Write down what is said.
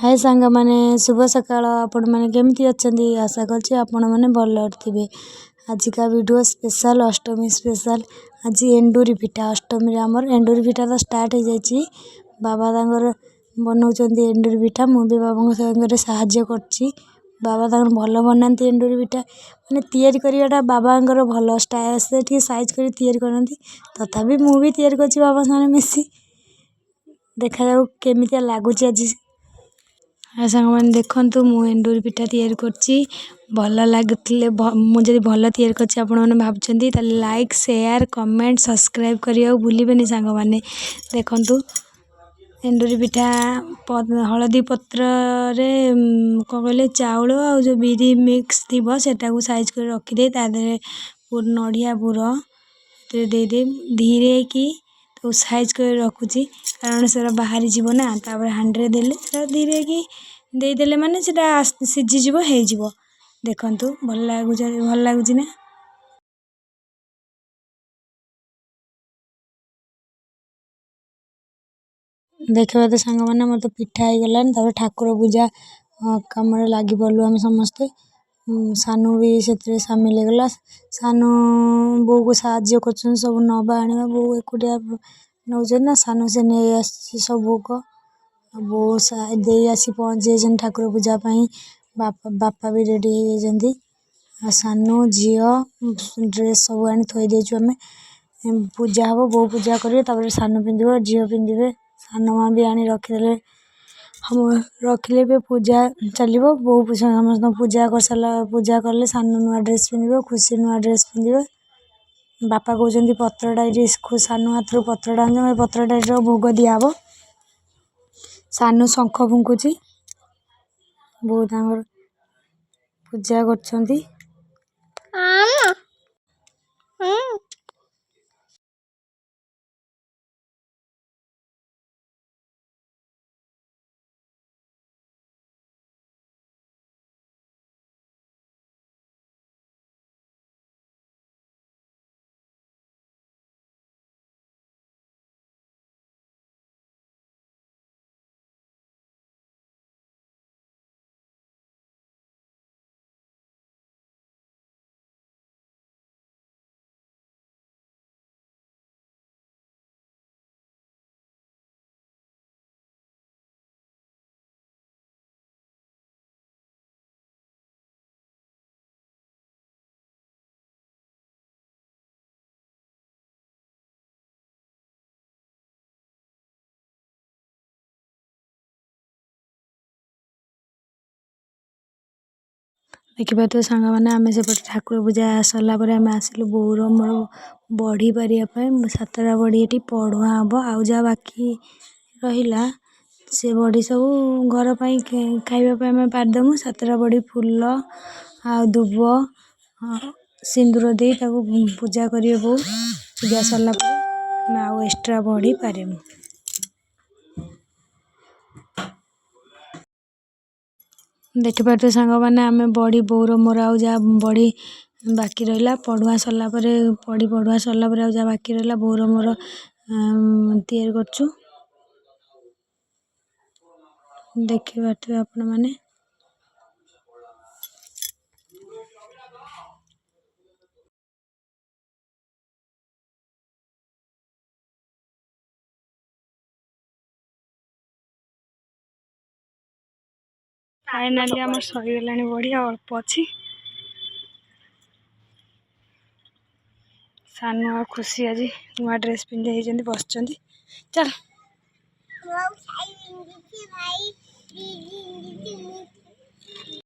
हाय सांग माने शुभ सकाळ आपण माने केमती अछंदी आशा करछि आपण माने भलो थिबे। आज का वीडियो स्पेशल अष्टमी स्पेशल आज एंडूरी पिठा अष्टमी हमर एंडूरी पिठा तो स्टार्ट हो जाइछि। बाबा तांगर बनौचंदी एंडूरी पिठा मु भी बाबा संगे सहाय्य करछि। बाबा तांगर भलो बनांती एंडूरी पिठा माने तयारी करियाटा बाबांगर भलो स्टाइल से ठीक साइज करी तयारी करनती तथापि मु भी तयारी करछि बाबा साने मिसी देखा जाऊ केमितिया लागुछि आज। सांग मैंने देखु मु एंडूरी पिठा तैयारी करछि भल लगुले मुझे भल तैयारी करछि आपण मैंने भाबुछंती ताले लाइक शेयर कमेंट सब्सक्राइब करिया भूलिबेनी सांग मैंने देखंतु एंडूरी पिठा हलदी पत्र रे को कहले चाउल आ जो बिरी मिक्स थिबो सेटा को साइज कर रखी दे ता दे नडिया पुर ते दे दे धीरे की तो साइज कर रखुची कारण सेरा बाहरी जीवो ना तापर हांडरे देले सेरा धीरे की दे देले माने सेटा सिझी जीवो हे जीवो देखंतु भल लागुची ना। देखबा तो सांग माने मोर तो पिठा आइ गलान तापर ठाकुर पूजा काम रे लागि पड़लु हम समस्त सानू भी सेतरे शामिल हो गला सानू बो को सहाय्य करछन सब नबा आनिबा बो एकुटिया नौजन ना सानू से ने आसी सब को बो दे आसी पहुंच जन ठाकुर पूजा पई बापा भी रेडी हो जंदी सानू जियो ड्रेस सब आनी थोई देछु हमें पूजा हबो बो पूजा करिवे तापर सानू पिंदिबो जियो पिंदिबे सानू मां भी आनी रखि देले हम रखिले भी पूजा चलिबो बो समस्त पूजा कर साला पूजा करले सानू नुआ ड्रेस पिंदिबो खुशी नुआ ड्रेस पिंदिबो बापा कहउचंदी पत्र डायरी सानू हाथ रो पत्र डांजो पत्र डायरी रो भोग दिया हबो सानू शंख फुंकुची बो तांगर पूजा करछंती। देखिए तो सांग मैंने आम से ठाकुर पूजा सरला आम आसिलु बोर मोर बढ़ी पारे सातटा बढ़ी ये पढ़ुआ हम आउ जा बाकी रहा से बढ़ी सब घर खाइबा आम पारदमु सातटा बढ़ी फूल आ दुब सिंदूर दे पूजा करिए बो पूजा सरला आउ एक्स्ट्रा बढ़ी पारेमु। देखिए सांग मैंने आम बड़ी बोर मोर आउ जा बड़ी बाकी रहा पढ़ुआ सरला पढ़ी पढ़ुआ सरला आउ जा बाकी रहा बोर मोर तैयारी करछु देखिए आपण माने फाइनाली आम सरी गलानी बढ़ी अल्प अच्छी सानू आ खुशी आज नुआ ड्रेस पिंधे बस चल